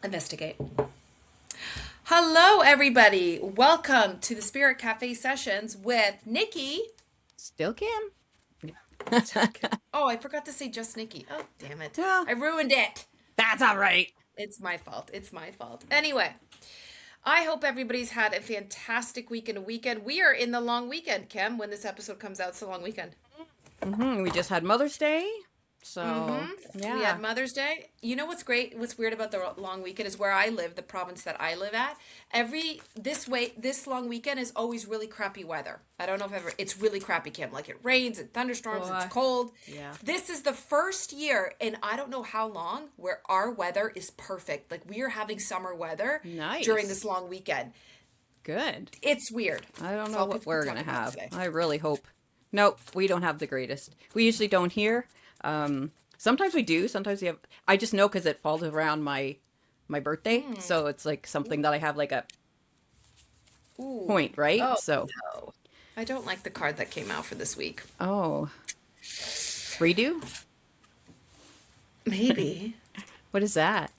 Investigate. Hello, everybody. Welcome to the Spirit Café Sessions with Nikki. Still Kim. Oh, I forgot to say just Nikki. Oh, damn it. Well, I ruined it. that's all right. It's my fault. It's my fault. Anyway, I hope everybody's had a fantastic week and a weekend. We are in the long weekend, Kim. When this episode comes out, it's a long weekend. We just had Mother's Day. So, We had yeah. Mother's Day. You know what's great? What's weird about the long weekend is where I live, the province that I live at. This long weekend is always really crappy weather. I don't know if ever it's really crappy, Kim. Like it rains and thunderstorms, it's Boy. cold. Yeah. This is the first year in I don't know how long where our weather is perfect. Like we are having summer weather during this Nice. long weekend. Good. It's weird. I don't That's know all what people can we're going talk to about have. today. I really hope. Nope, we don't have the greatest. We usually don't here. Sometimes we do. Sometimes we have. I just know because it falls around my birthday. So it's like something that I have like a Ooh. point, right? Oh So, no. I don't like the card that came out for this week. oh, redo? Maybe. What is that?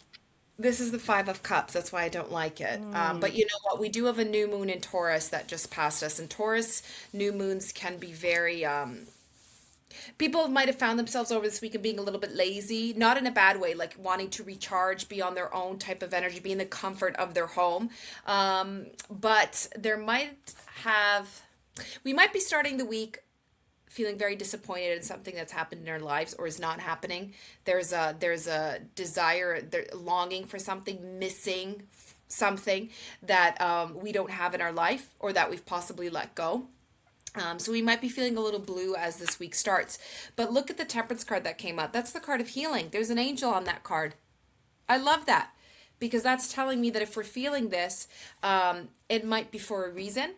This is the Five of Cups. That's why I don't like it. But you know what? We do have a new moon in Taurus that just passed us. And Taurus new moons can be very, people might have found themselves over this weekend being a little bit lazy, not in a bad way, like wanting to recharge, be on their own type of energy, be in the comfort of their home. But there might have, we might be starting the week feeling very disappointed in something that's happened in our lives or is not happening. There's a desire, there, longing for something, missing something that we don't have in our life or that we've possibly let go. So we might be feeling a little blue as this week starts. But look at the Temperance card that came out. That's the card of healing. There's an angel on that card. I love that because that's telling me that if we're feeling this, it might be for a reason.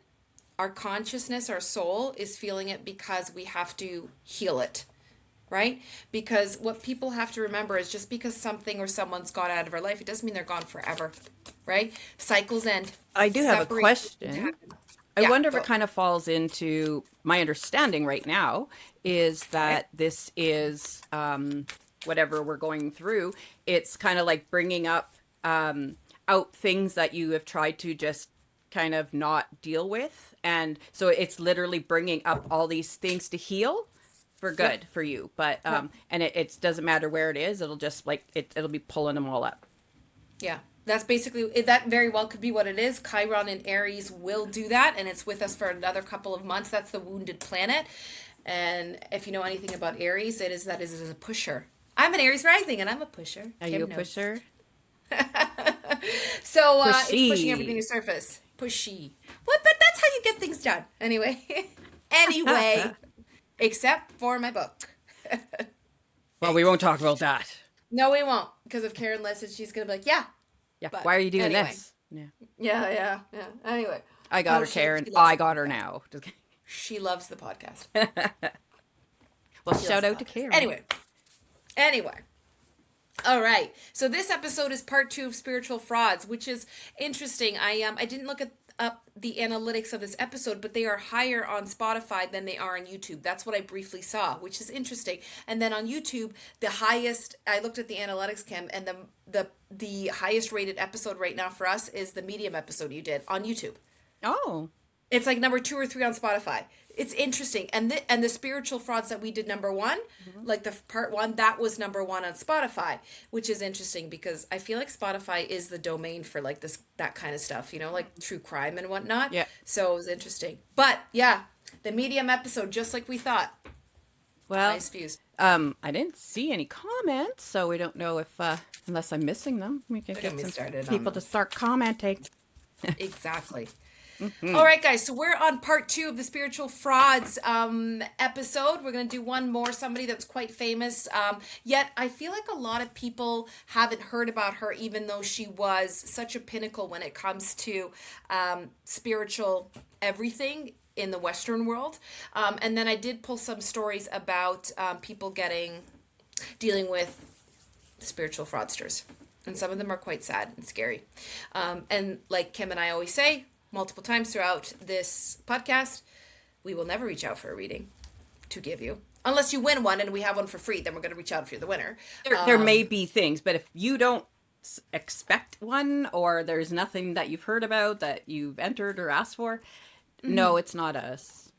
Our consciousness, our soul is feeling it because we have to heal it, right? Because what people have to remember is just because something or someone's gone out of our life, it doesn't mean they're gone forever, right? Cycles end, I do have a separation question. happen. I Yeah, wonder if it go. kind of falls into my understanding right now is Okay. that this is whatever we're going through. It's kind of like bringing up out things that you have tried to just kind of not deal with. And so it's literally bringing up all these things to heal for Yep. good for you. But, Yep. and it doesn't matter where it is. It'll just like, it'll be pulling them all up. Yeah, that's basically that very well could be what it is. Chiron and Aries will do that, and it's with us for another couple of months. That's the wounded planet. And if you know anything about Aries, it is that it is a pusher. I'm an Aries rising, and I'm a pusher. Are you Kim a knows. pusher? So it's pushing everything to Pushy. surface. Pushy. What? But that's how you get things done. Anyway. Anyway, except for my book. Well, we won't talk about that. No, we won't, because if Karen listens, she's gonna be like, yeah. Yeah. But Why are you doing anyway. this? Yeah. Yeah, yeah, yeah. Anyway. I got Oh, her, she Karen. she loves I the got her podcast. now. Just kidding. She loves the podcast. Well, She loves shout the out to podcast. Karen. Anyway. All right. So this episode is part two of spiritual frauds, which is interesting. I didn't look at up the analytics of this episode, but they are higher on Spotify than they are on YouTube. That's what I briefly saw, which is interesting. And then on YouTube, the highest I looked at the analytics, Kim, and the highest rated episode right now for us is the medium episode you did on YouTube. Oh, It's like number two or three on Spotify. It's interesting, and the spiritual frauds that we did number one, mhm. like the part one, that was number one on Spotify, which is interesting because I feel like Spotify is the domain for like this that kind of stuff, like true crime and whatnot. Yeah. So it was interesting, but yeah, the medium episode, just like we thought, Well, highest views. I didn't see any comments, so we don't know if, unless I'm missing them, we can Don't get get me some started on people to those. start commenting. Exactly. All Mhm. right, guys. So we're on part two of the spiritual frauds episode. We're going to do one more, somebody that's quite famous. Yet I feel like a lot of people haven't heard about her, even though she was such a pinnacle when it comes to spiritual everything in the Western world. And then I did pull some stories about people dealing with spiritual fraudsters. And some of them are quite sad and scary. And like Kim and I always say multiple times throughout this podcast, we will never reach out for a reading to give you. Unless you win one and we have one for free, then we're going to reach out if you're the winner. There may be things, but if you don't expect one, or there's nothing that you've heard about that you've entered or asked for. Mm-hmm. No, it's not us.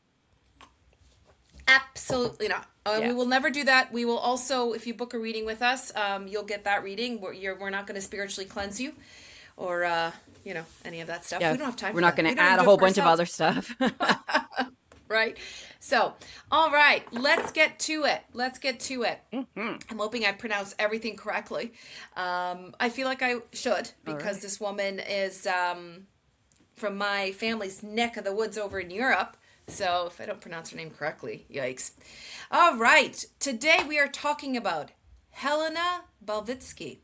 Absolutely not. Yeah. We will never do that. We will also, if you book a reading with us, you'll get that reading. We're not going to spiritually cleanse you or, any of that stuff. Yeah. We don't have time We're for not that. going We to don't even add a do it whole for bunch of ourselves. other stuff. Right? So, all right, let's get to it. Let's get to it. Mhm. I'm hoping I pronounce everything correctly. I feel like I should All because right. this woman is from my family's neck of the woods over in Europe. So if I don't pronounce her name correctly, yikes. All right, today we are talking about Helena Blavatsky.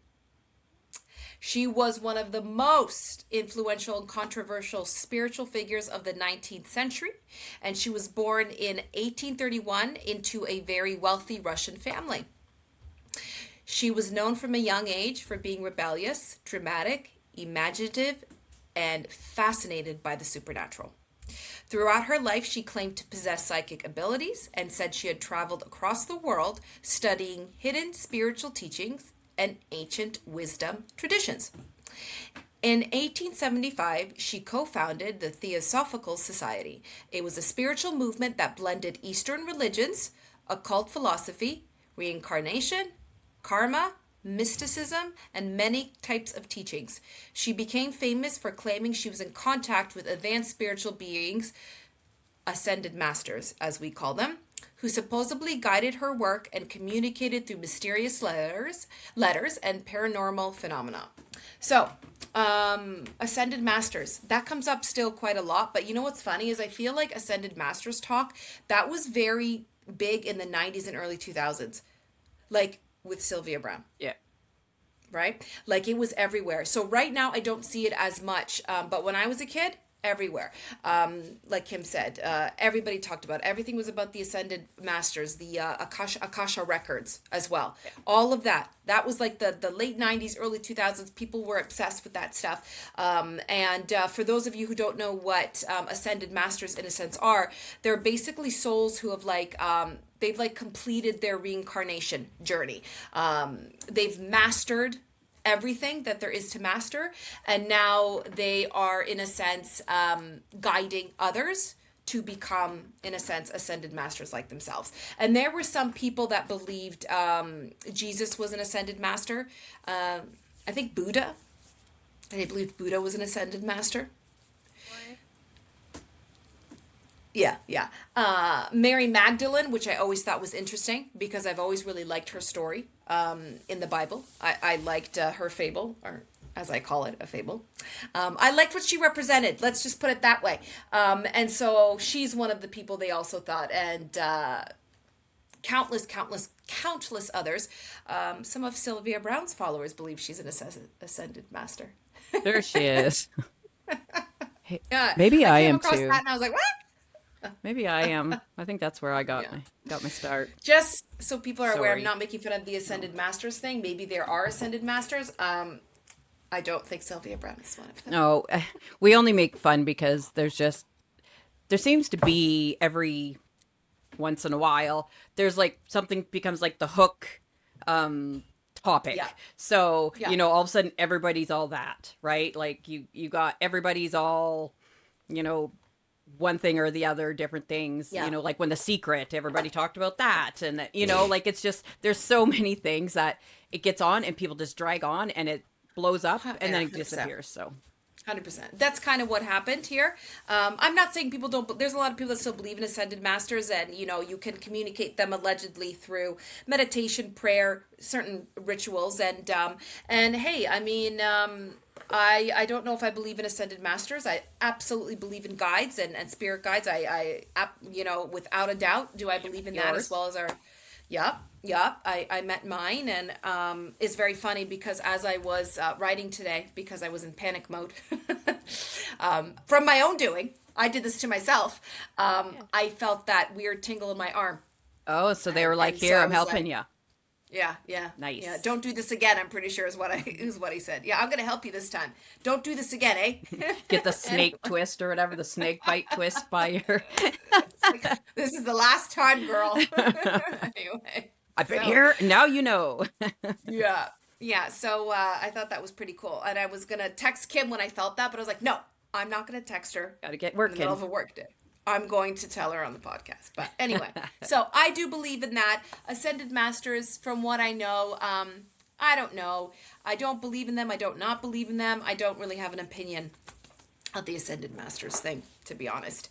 She was one of the most influential and controversial spiritual figures of the 19th century, and she was born in 1831 into a very wealthy Russian family. She was known from a young age for being rebellious, dramatic, imaginative, and fascinated by the supernatural. Throughout her life, she claimed to possess psychic abilities and said she had traveled across the world studying hidden spiritual teachings and ancient wisdom traditions. In 1875, she co founded the Theosophical Society. It was a spiritual movement that blended Eastern religions, occult philosophy, reincarnation, karma, mysticism, and many types of teachings. She became famous for claiming she was in contact with advanced spiritual beings, ascended masters, as we call them, who supposedly guided her work and communicated through mysterious letters and paranormal phenomena. So, ascended masters, that comes up still quite a lot. But you know what's funny is I feel like ascended masters talk, that was very big in the 90s and early 2000s, like with Sylvia Brown. Yeah. Right? Like it was everywhere. So right now I don't see it as much. But when I was a kid, everywhere. Like Kim said, everybody talked about it. Everything was about the ascended masters, the Akasha records as well. Yeah. All of that. That was like the late 90s, early 2000s. People were obsessed with that stuff. And for those of you who don't know what ascended masters in a sense are, they're basically souls who have they've like completed their reincarnation journey. They've mastered everything that there is to master, and now they are in a sense guiding others to become in a sense ascended masters like themselves. And there were some people that believed Jesus was an ascended master. I think Buddha, they believed Buddha was an ascended master. Yeah. Mary Magdalene, which I always thought was interesting because I've always really liked her story in the Bible. I liked her fable, or as I call it, a fable. I liked what she represented. Let's just put it that way. And so she's one of the people they also thought, and countless others. Some of Sylvia Brown's followers believe she's an ascended master. There she is. Hey, Yeah, maybe I I came am across too. that and I was like, what? Maybe I am. I think that's where I Yeah. got my start. Just so people are aware, I'm Sorry. not making fun of the ascended masters thing. Maybe there are ascended masters. I don't think Sylvia Brown is one of them. No, we only make fun because there seems to be every once in a while there's like something becomes like the hook topic. Yeah, So, yeah, all of a sudden everybody's all that, right? Like you got everybody's all, you know, one thing or the other, different things, yeah. like when The Secret, everybody talked about that. And, like it's just, there's so many things that it gets on and people just drag on and it blows up and Yeah, then it 100%. disappears. So, 100%. That's kind of what happened here. I'm not saying people don't, but there's a lot of people that still believe in ascended masters, and you can communicate them allegedly through meditation, prayer, certain rituals, and hey, I mean, I don't know if I believe in ascended masters. I absolutely believe in guides and spirit guides. Without a doubt, do I believe in that as yours. well as our. Yep. I met mine, and it's very funny because as I was writing today, because I was in panic mode from my own doing, I did this to myself. Yeah. I felt that weird tingle in my arm, Oh, so they were like, and so here, I I'm was like, helping you. yeah. Nice. Don't do this again. I'm pretty sure is what he said. Yeah, I'm gonna help you this time. Don't do this again, eh? Get the Anyway, snake twist or whatever, the snake bite twist by your. it's like, this is the last time, girl. Anyway, I've been so here, now you know. yeah. Yeah, so I thought that was pretty cool. And I was going to text Kim when I felt that, but I was like, no, I'm not going to text her Got to get in the middle working. of a work day. I'm going to tell her on the podcast. But anyway, so I do believe in that. Ascended Masters, from what I know, I don't know. I don't believe in them. I don't not believe in them. I don't really have an opinion of the Ascended Masters thing, to be honest.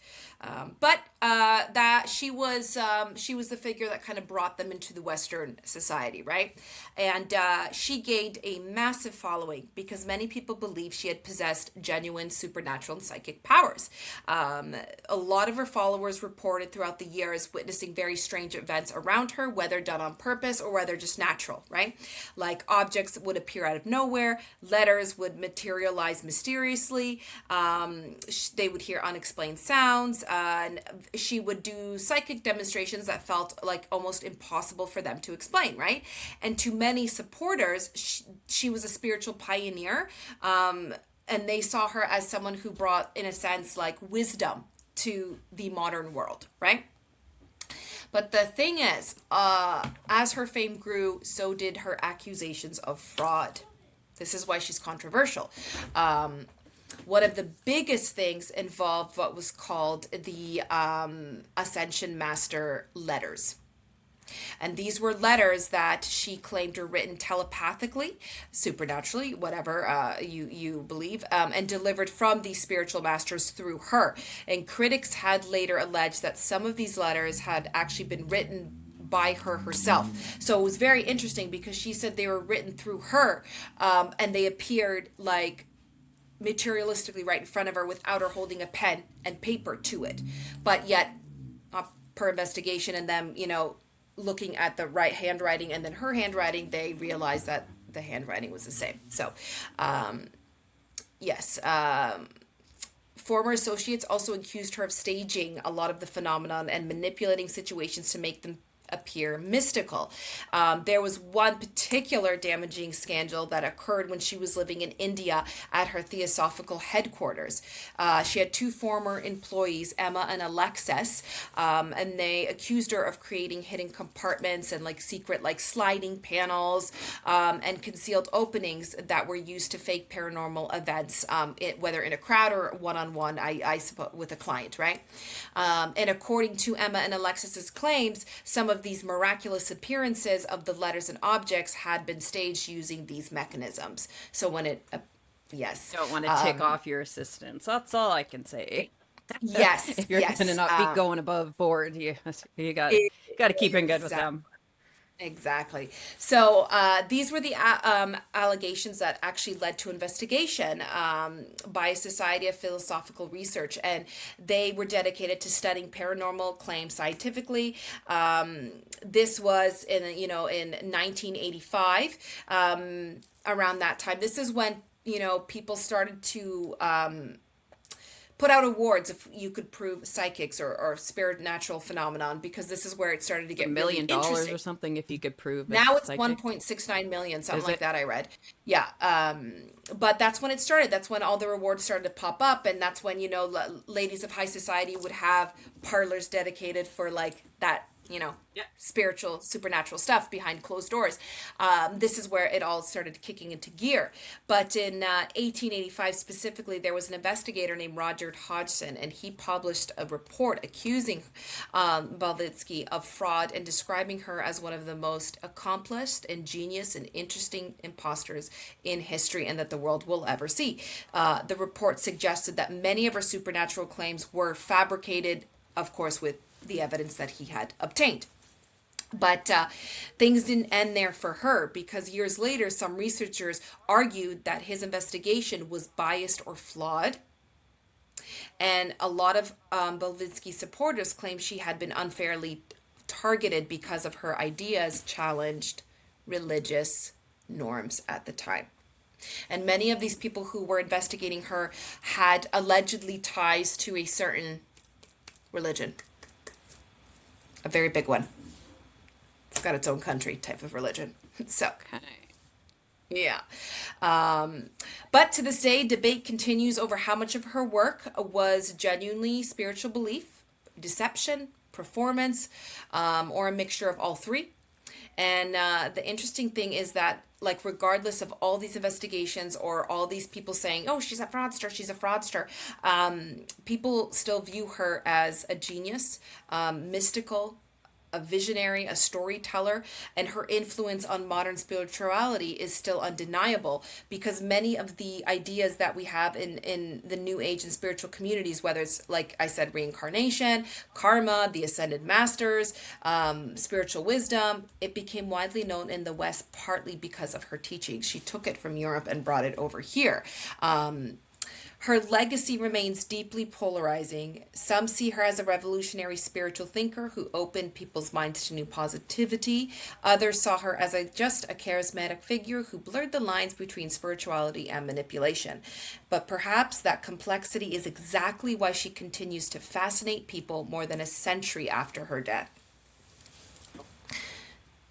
But that she was the figure that kind of brought them into the Western society, right? And she gained a massive following because many people believe she had possessed genuine supernatural and psychic powers. A lot of her followers reported throughout the years witnessing very strange events around her, whether done on purpose or whether just natural, right? Like objects would appear out of nowhere, letters would materialize mysteriously, they would hear unexplained sounds, and she would do psychic demonstrations that felt like almost impossible for them to explain, right? And to many supporters, she was a spiritual pioneer, and they saw her as someone who brought, in a sense, like wisdom to the modern world, right? But the thing is, as her fame grew, so did her accusations of fraud. This is why she's controversial. One of the biggest things involved what was called the Ascension Master letters. And these were letters that she claimed were written telepathically, supernaturally, whatever you believe, and delivered from these spiritual masters through her. And critics had later alleged that some of these letters had actually been written by her herself. So it was very interesting because she said they were written through her, and they appeared like materialistically right in front of her without her holding a pen and paper to it. But yet, per investigation and them, looking at the right handwriting and then her handwriting, they realized that the handwriting was the same. So, yes. Former associates also accused her of staging a lot of the phenomenon and manipulating situations to make them appear mystical. There was one particular damaging scandal that occurred when she was living in India at her Theosophical headquarters. She had two former employees, Emma and Alexis, and they accused her of creating hidden compartments and like secret like sliding panels, and concealed openings that were used to fake paranormal events, whether in a crowd or one-on-one, I suppose, with a client, right? And according to Emma and Alexis's claims, some of these miraculous appearances of the letters and objects had been staged using these mechanisms. So when it, yes, Don't want to tick off your assistants. That's all I can say. yes, If you're going to yes, not be going above board, you got to keep in good with exactly. them. Exactly. So these were the allegations that actually led to investigation by a Society of Philosophical Research, and they were dedicated to studying paranormal claims scientifically. This was in 1985, around that time. This is when people started to put out awards if you could prove psychics or spirit natural phenomenon, because this is where it started to A get really million dollars interesting. or something if you could prove Now it's it's psychic. 1.69 million, something Is like it? that I read. Yeah. But that's when it started. That's when all the rewards started to pop up. And that's when, ladies of high society would have parlors dedicated for like that, Yeah. spiritual, supernatural stuff behind closed doors. This is where it all started kicking into gear. But in 1885 specifically, there was an investigator named Roger Hodgson, and he published a report accusing Blavatsky of fraud and describing her as one of the most accomplished, ingenious, and interesting imposters in history and that the world will ever see. The report suggested that many of her supernatural claims were fabricated, of course, with the evidence that he had obtained. But things didn't end there for her, because years later, some researchers argued that his investigation was biased or flawed. And a lot of Blavatsky supporters claim she had been unfairly targeted because of her ideas challenged religious norms at the time. And many of these people who were investigating her had allegedly ties to a certain religion, a very big one. It's got its own country type of religion. So, Okay. yeah. But to this day, debate continues over how much of her work was genuinely spiritual belief, deception, performance, or a mixture of all three. And the interesting thing is that, like, regardless of all these investigations or all these people saying, oh, she's a fraudster, people still view her as a genius, mystical, a visionary, a storyteller, and her influence on modern spirituality is still undeniable, because many of the ideas that we have in the New Age and spiritual communities, whether it's, like I said, reincarnation, karma, the ascended masters, spiritual wisdom, it became widely known in the West partly because of her teachings. She took it from Europe and brought it over here. Her legacy remains deeply polarizing. Some see her as a revolutionary spiritual thinker who opened people's minds to new positivity. Others saw her as just a charismatic figure who blurred the lines between spirituality and manipulation. But perhaps that complexity is exactly why she continues to fascinate people more than a century after her death.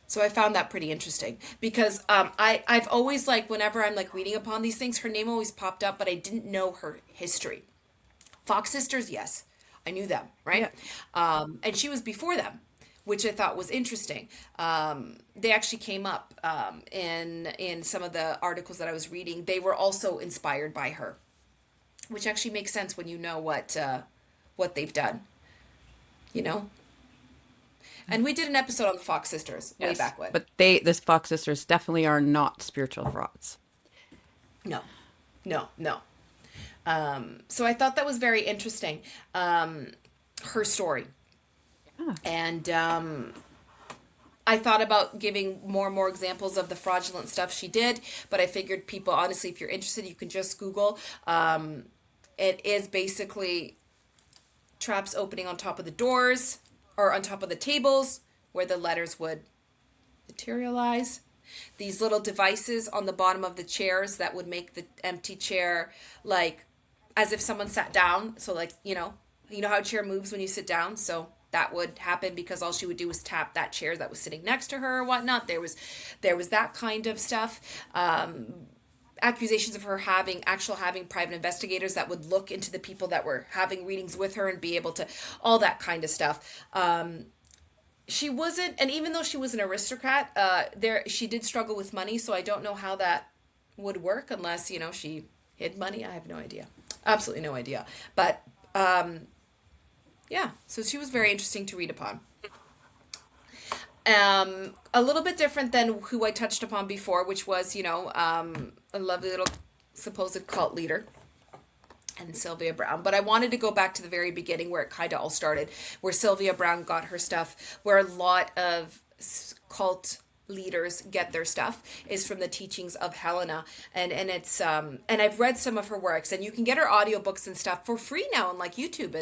So I found that pretty interesting, because I've always, like, whenever I'm like reading upon these things, her name always popped up, but I didn't know her history. Fox sisters, yes, I knew them, right? And she was before them, which I thought was interesting. They actually came up in some of the articles that I was reading. They were also inspired by her, which actually makes sense when you know what they've done, you know. And we did an episode on the Fox sisters way Yes, back when. but this Fox sisters definitely are not spiritual frauds. No, no, no. So I thought that was very interesting, her story. Yeah. And I thought about giving more and more examples of the fraudulent stuff she did, but I figured people, honestly, if you're interested, you can just Google. It is basically traps opening on top of the doors or on top of the tables where the letters would materialize. These little devices on the bottom of the chairs that would make the empty chair like as if someone sat down. So, like, you know how a chair moves when you sit down. So that would happen because all she would do was tap that chair that was sitting next to her or whatnot. There was that kind of stuff. Accusations of her having private investigators that would look into the people that were having readings with her and be able to, all that kind of stuff. She wasn't, and even though she was an aristocrat, she did struggle with money, so I don't know how that would work unless, she hid money. I have no idea. Absolutely no idea. But, yeah, so she was very interesting to read upon. A little bit different than who I touched upon before, which was, a lovely little supposed cult leader, and Sylvia Brown. But I wanted to go back to the very beginning where it kind of all started, where Sylvia Brown got her stuff, where a lot of cult leaders get their stuff is from the teachings of Helena. And it's and I've read some of her works, and you can get her audiobooks and stuff for free now on, like, YouTube.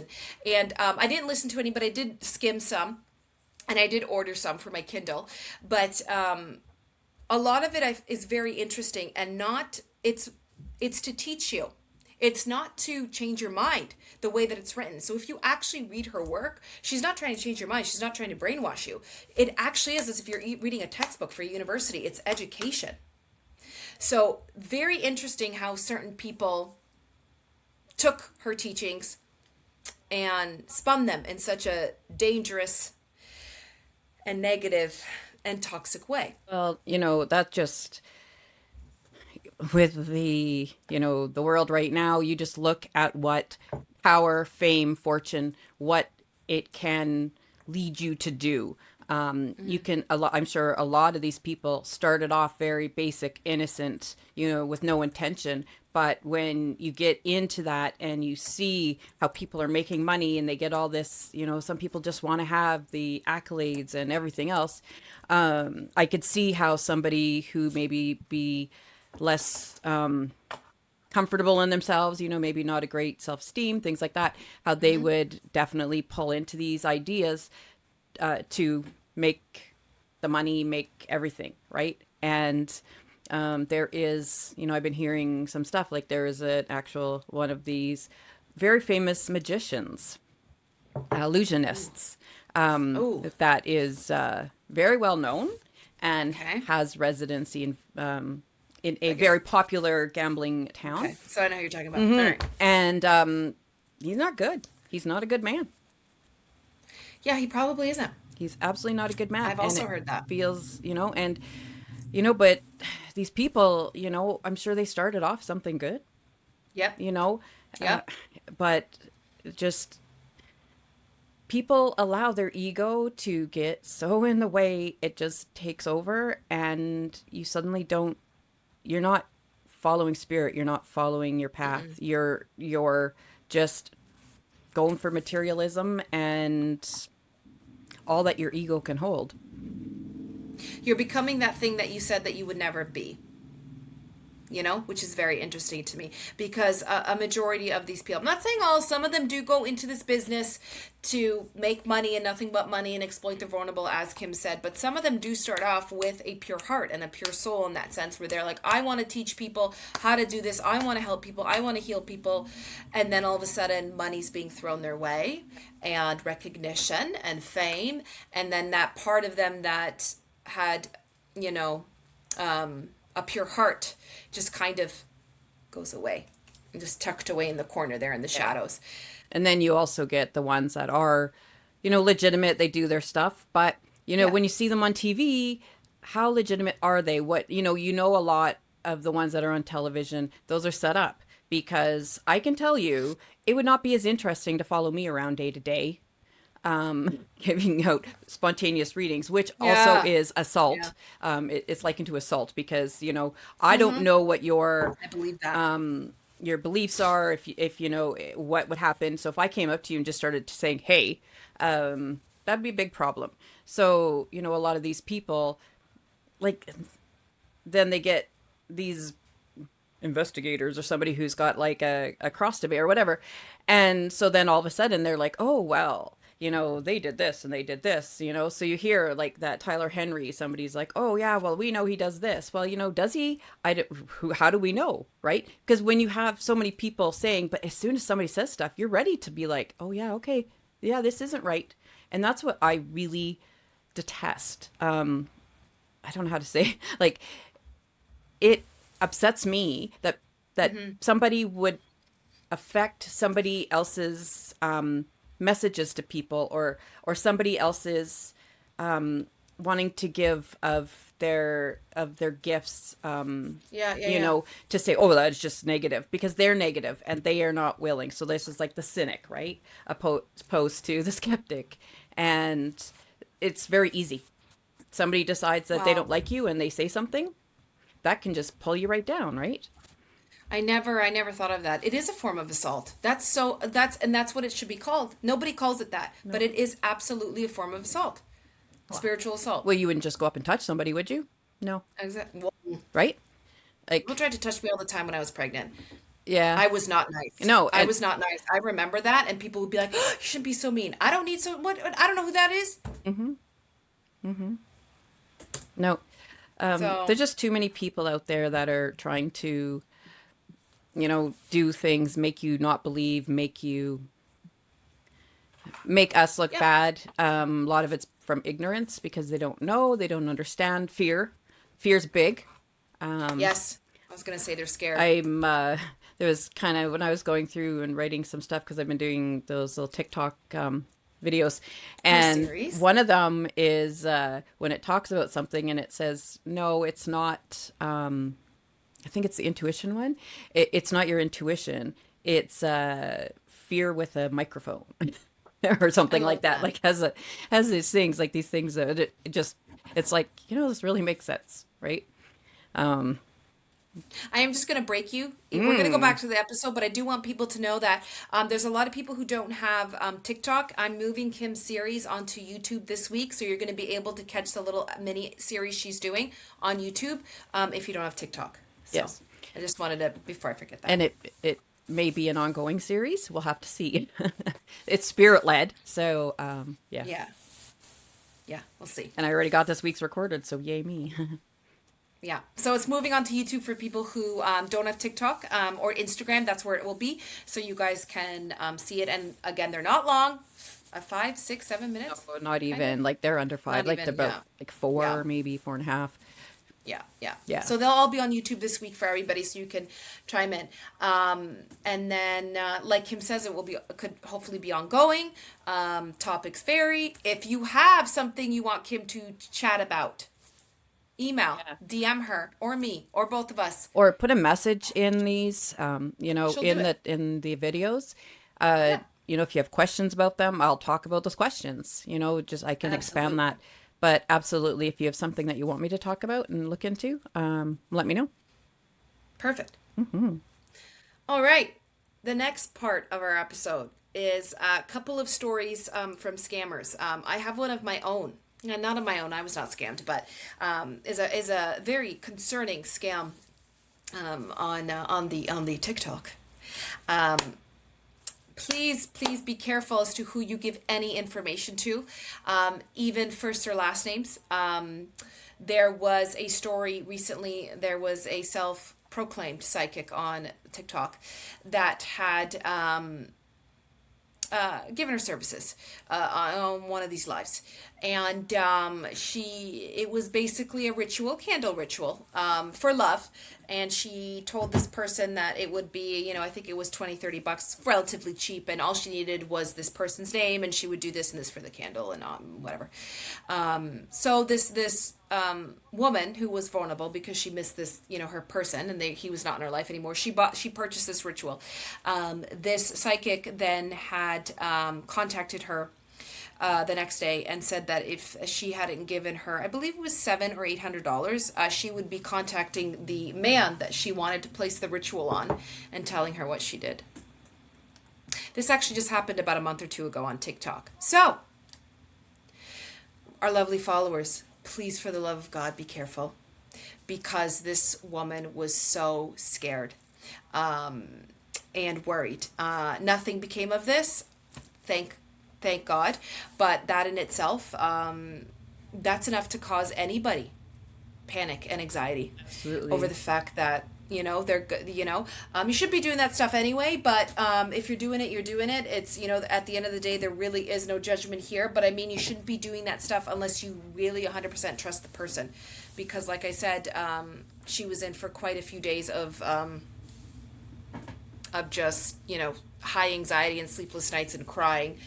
And I didn't listen to any, but I did skim some. And I did order some for my Kindle, but a lot of it is very interesting, and it's to teach you. It's not to change your mind the way that it's written. So if you actually read her work, she's not trying to change your mind. She's not trying to brainwash you. It actually is as if you're reading a textbook for university. It's education. So very interesting how certain people took her teachings and spun them in such a dangerous and negative and toxic way. Well, that just, with the, the world right now, you just look at what power, fame, fortune, what it can lead you to do. You can, I'm sure a lot of these people started off very basic, innocent, with no intention. But when you get into that and you see how people are making money and they get all this, some people just want to have the accolades and everything else. I could see how somebody who maybe be less comfortable in themselves, maybe not a great self-esteem, things like that, how they would definitely pull into these ideas to make the money, make everything, right? And there is, I've been hearing some stuff, like there is an actual one of these very famous magicians, illusionists, that is very well known and has residency in a very popular gambling town. Okay, so I know who you're talking about. All right. And he's not good. He's not a good man. Yeah, he probably isn't. He's absolutely not a good man. I've And also it heard that. feels, and, but these people, I'm sure they started off something good, Yep. you know, uh, Yep. but just people allow their ego to get so in the way, it just takes over, and you're not following spirit, you're not following your path. Mm-mm. You're just going for materialism and all that your ego can hold. You're becoming that thing that you said that you would never be. Which is very interesting to me because a majority of these people, I'm not saying all, some of them do go into this business to make money and nothing but money and exploit the vulnerable, as Kim said, but some of them do start off with a pure heart and a pure soul in that sense where they're like, I want to teach people how to do this. I want to help people. I want to heal people. And then all of a sudden money's being thrown their way and recognition and fame. And then that part of them that had, you know, a pure heart just kind of goes away and just tucked away in the corner there in the Yeah. shadows. And then you also get the ones that are, legitimate, they do their stuff, but Yeah. when you see them on TV, how legitimate are they? What, a lot of the ones that are on television, those are set up, because I can tell you it would not be as interesting to follow me around day to day, giving out spontaneous readings, which also Yeah. is Yeah. assault. It's likened to assault because, I don't Mm-hmm. know what I believe that. your beliefs are, if you know what would happen. So if I came up to you and just started saying, hey, that'd be a big problem. So, a lot of these people, like, then they get these investigators or somebody who's got like a cross to bear or whatever. And so then all of a sudden they're like, oh, well, they did this and they did this, so you hear like that Tyler Henry, somebody's like, oh yeah, well, we know he does this. Well, does he? How do we know? Right? Because when you have so many people saying, but as soon as somebody says stuff, you're ready to be like, oh yeah, okay, yeah, this isn't right. And that's what I really detest. I don't know how to say, like, it upsets me that Mm-hmm. somebody would affect somebody else's messages to people, or somebody else's wanting to give of their gifts, Yeah. Yeah. Yeah. to say, oh, that's just negative, because they're negative and they are not willing. So this is like the cynic, right, opposed to the skeptic. And it's very easy. Somebody decides that they don't Wow. like you and they say something that can just pull you right down, right? I never thought of that. It is a form of assault. That's what it should be called. Nobody calls it that, but No. it is absolutely a form of assault. Spiritual assault. Well, you wouldn't just go up and touch somebody, would you? No. Exactly. Well, Right? people Like, tried to touch me all the time when I was pregnant. yeah. I was not nice. No, I and was not nice. I remember that, and people would be like, oh, "You shouldn't be so mean." I don't need so what. I don't know who that is. no. So There's just too many people out there that are trying to, do things, make you not believe, make us look yeah, bad. A lot of it's from ignorance, because they don't know, they don't understand. Fear's big. yes. I was gonna say they're scared. I'm there was kind of, when I was going through and writing some stuff, because I've been doing those little TikTok videos, Oh, and series. one of them is when it talks about something and it says, no, it's not. I think it's the intuition one. It's not your intuition. It's fear with a microphone. Or I something like love that. that. Like, has these things, like these things that it just, it's like, this really makes sense, right? Um, I am just going to break you. We're going to go mm, back to the episode, but I do want people to know that there's a lot of people who don't have TikTok. I'm moving Kim's series onto YouTube this week, so you're going to be able to catch the little mini series she's doing on YouTube if you don't have TikTok. So yes. I just wanted to, before I forget that. And it may be an ongoing series. We'll have to see. It's spirit led, so yeah. Yeah, yeah, we'll see. And I already got this week's recorded, so yay me. Yeah, so it's moving on to YouTube for people who don't have TikTok or Instagram. That's where it will be, so you guys can see it. And again, they're not long, 5, 6, 7 minutes, Not kind of. even, like, they're under five, Not like they're even, about yeah, like yeah. four, maybe 4.5. Yeah, yeah. Yeah. So they'll all be on YouTube this week for everybody, so you can chime in. And then, like Kim says, could hopefully be ongoing. Topics vary. If you have something you want Kim to chat about, email, Yeah. DM her or me or both of us. Or put a message in these, She'll do it. in the videos. Yeah, If you have questions about them, I'll talk about those questions. Just I can expand absolutely. that. But absolutely, if you have something that you want me to talk about and look into, let me know. Perfect. All right. The next part of our episode is a couple of stories from scammers. I have one of my own. Not of my own. I was not scammed, but is a very concerning scam on the TikTok. Um, please be careful as to who you give any information to, even first or last names. There was a story recently. There was a self-proclaimed psychic on TikTok that had given her services on one of these lives, and it was basically a ritual, candle ritual, for love. And she told this person that it would be, I think it was 20-30 bucks, relatively cheap, and all she needed was this person's name, and she would do this and this for the candle, and whatever. So this woman who was vulnerable because she missed this, her person, and he was not in her life anymore. She purchased this ritual. This psychic then had contacted her the next day and said that if she hadn't given her, I believe it was $700 or $800, she would be contacting the man that she wanted to place the ritual on and telling her what she did. This actually just happened about a month or two ago on TikTok. So, our lovely followers, please, for the love of God, be careful, because this woman was so scared and worried. Nothing became of this. Thank God. But that in itself, that's enough to cause anybody panic and anxiety. Absolutely. Over the fact that, they're, you should be doing that stuff anyway, but if you're doing it, you're doing it. It's, at the end of the day, there really is no judgment here. But I mean, you shouldn't be doing that stuff unless you really 100% trust the person. Because like I said, she was in for quite a few days of just, high anxiety and sleepless nights and crying.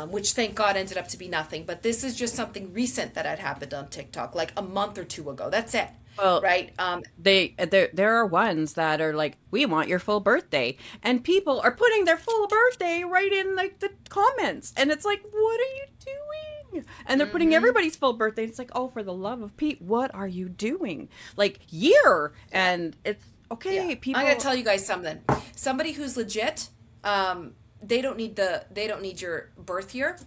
Which thank God ended up to be nothing. But this is just something recent that had happened on TikTok, like a month or two ago. That's it. Well, Right? there are ones that are like, we want your full birthday, and people are putting their full birthday right in like the comments, and it's like, what are you doing? And they're putting everybody's full birthday. It's like, oh, for the love of Pete, what are you doing? Like year, and it's okay. People, I'm gonna tell you guys something. Somebody who's legit, they don't need your birth year.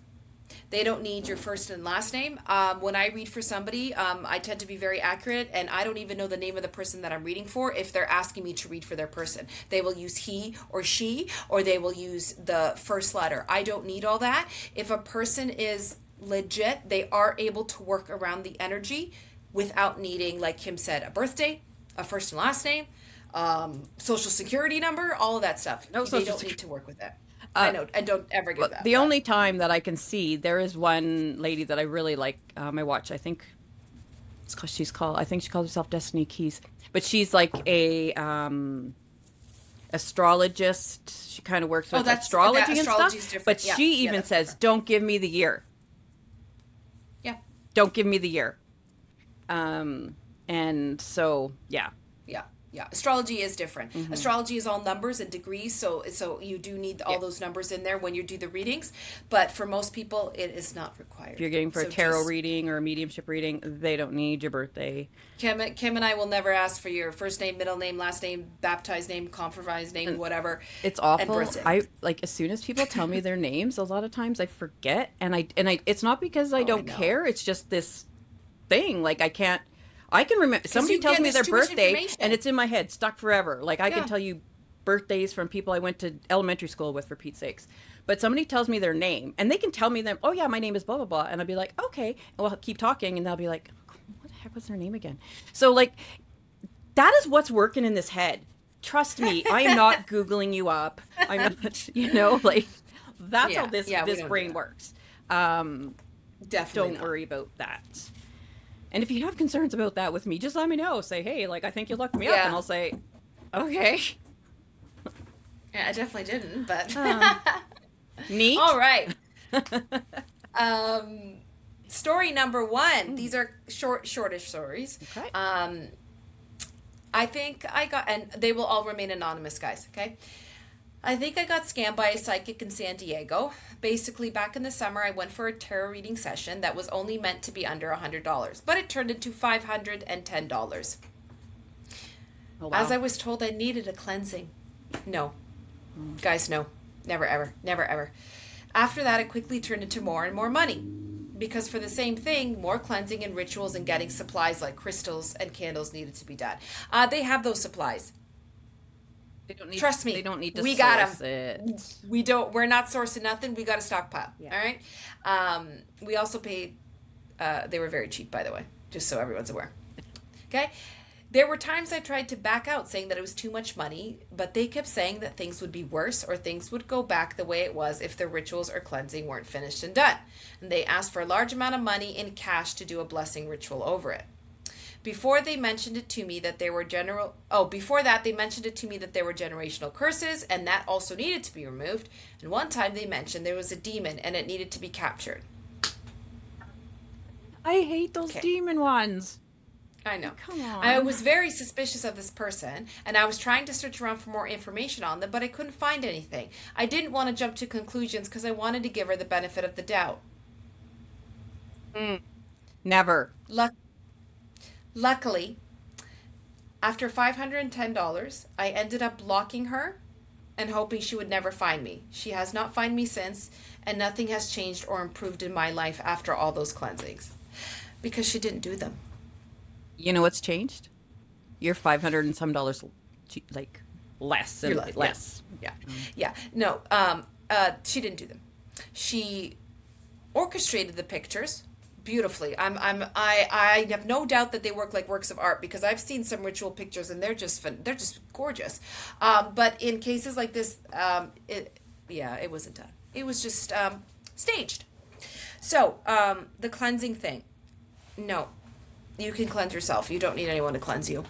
They don't need your first and last name. When I read for somebody, I tend to be very accurate, and I don't even know the name of the person that I'm reading for if they're asking me to read for their person. They will use he or she, or they will use the first letter. I don't need all that. If a person is legit, they are able to work around the energy without needing, like Kim said, a birthday, a first and last name, social security number, all of that stuff. No They social don't secu- need to work with that. I know, I don't ever give that. the But only time that I can see, there is one lady that I really like. I watch. I think she calls herself Destiny Keys, but she's like a astrologist. She kind of works with astrology and astrology is stuff. different. But Yeah, she yeah, even that's says, different. "Don't give me the year. Yeah, Don't give me the year." And so yeah. yeah, yeah. Astrology is different. Hmm. Astrology is all numbers and degrees, so you do need Yeah. all those numbers in there when you do the readings. But for most people, it is not If required. you're getting for a So tarot just reading or a mediumship reading, they don't need your birthday. Kim and I will never ask for your first name, middle name, last name, baptized name, confirmed name, And whatever, it's and awful. birth date. I like as soon as people tell me their names, a lot of times I forget, and I it's not because I Oh, I don't know. care. It's just this thing. Like I can remember Because somebody you tells get me there's their too much birthday and information. it's in my head, stuck forever. Like I can Yeah. tell you birthdays from people I went to elementary school with, for Pete's sakes. But somebody tells me their name and they can tell me them, oh yeah, my name is blah blah blah, and I'll be like, okay, and we'll keep talking, and they'll be like, what the heck was their name again? So like that is what's working in this head. Trust me, I am not Googling you up. I'm not, like that's how Yeah, this yeah, we this don't do brain that. works. Um, Definitely don't not. worry about that. And if you have concerns about that with me, just let me know. Say, hey, like, I think you looked me up. And Yeah. I'll say, okay. Yeah, I definitely didn't, but Um, all Neat. right. Um, Story number one. Mm, These are shortish stories. okay. Um, I think I got, and they will all remain anonymous, guys. Okay. I think I got scammed by a psychic in San Diego. Basically, back in the summer, I went for a tarot reading session that was only meant to be under $100, but it turned into $510. Oh, As wow. I was told I needed a cleansing. No, Mm. guys, no. Never, ever. Never, ever. After that, it quickly turned into more and more money. Because for the same thing, more cleansing and rituals and getting supplies like crystals and candles needed to be done. They have those supplies. Trust They me, don't need to we got source them. it. We don't. We're not sourcing nothing. We got a stockpile. Yeah. All right. We also paid. They were very cheap, by the way, just so everyone's aware. Okay. There were times I tried to back out, saying that it was too much money, but they kept saying that things would be worse or things would go back the way it was if the rituals or cleansing weren't finished and done. And they asked for a large amount of money in cash to do a blessing ritual over it. Before they mentioned it to me that there were before that they mentioned it to me that there were generational curses and that also needed to be removed. And one time they mentioned there was a demon and it needed to be captured. I hate those Okay. demon ones. I know. Come I on. was very suspicious of this person, and I was trying to search around for more information on them, but I couldn't find anything. I didn't want to jump to conclusions because I wanted to give her the benefit of the doubt. Mm. Never. Luck- Luckily, after $510, I ended up blocking her and hoping she would never find me. She has not found me since, and nothing has changed or improved in my life after all those cleansings because she didn't do them. You know what's changed? You're 500 and some dollars, like, less You're and like, yeah, less. yeah, yeah. No, she didn't do them. She orchestrated the pictures beautifully. I have no doubt that they work like works of art because I've seen some ritual pictures and they're just gorgeous. But in cases like this, it wasn't done. It was just staged. So the cleansing thing, no, you can cleanse yourself. You don't need anyone to cleanse you.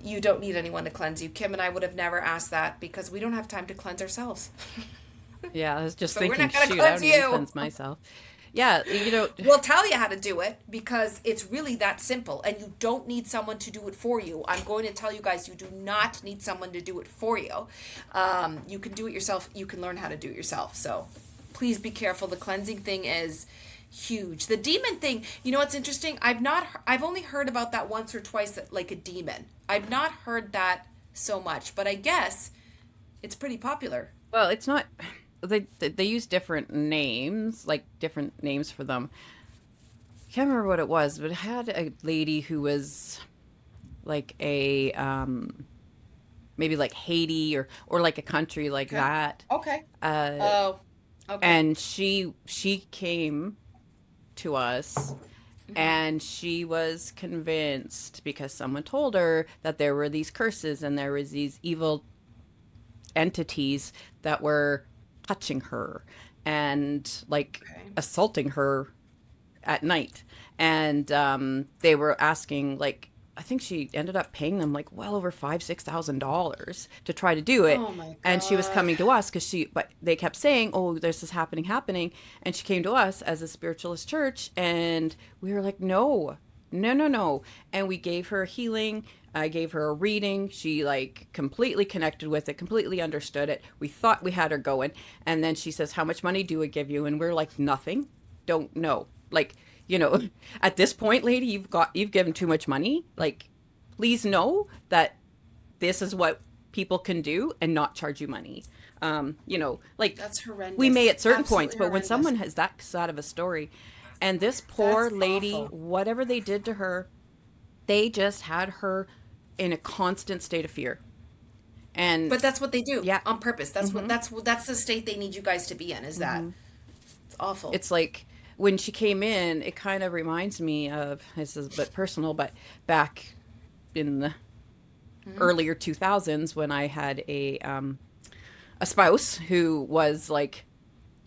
You don't need anyone to cleanse you. Kim and I would have never asked that because we don't have time to cleanse ourselves. Yeah, I was just So we're thinking, not going to shoot, I cleanse don't even you. cleanse myself. Yeah, you know, We'll tell you how to do it because it's really that simple and you don't need someone to do it for you. I'm going to tell you guys you do not need someone to do it for you. You can do it yourself. You can learn how to do it yourself. So please be careful. The cleansing thing is huge. The demon thing, you know what's interesting? I've only heard about that once or twice that, like a demon. I've not heard that so much, but I guess it's pretty popular. well, it's not. They use different names, like different names for them. Can't remember what it was, but it had a lady who was like a maybe like Haiti or like a country like Okay. that. Okay. Uh, Oh, okay. and she came to us and she was convinced because someone told her that there were these curses and there was these evil entities that were touching her and like Okay. assaulting her at night. And they were asking, like, I think she ended up paying them like well over $5,000 to try to do it. Oh my And she was God. coming to us because but they kept saying, oh, there's this happening. And she came to us as a spiritualist church. And we were like, no, no, no, no. And we gave her healing. I gave her a reading. She like completely connected with it, completely understood it. We thought we had her going. And then she says, how much money do I give you? And we're like, nothing. Don't know. Like, you know, at this point, lady, you've given too much money. Like, please know that this is what people can do and not charge you money. You know, like That's we may horrendous. at certain points, Absolutely but when horrendous. someone has that sad of a story, and this poor That's lady, awful. whatever they did to her, they just had her in a constant state of fear. And But that's what they do yeah, on purpose. hmm That's the state they need you guys to be in. Is that hmm it's awful. it's like when she came in, it kind of reminds me of, this is a bit personal, but back in the Hmm. earlier 2000s when I had a spouse who was like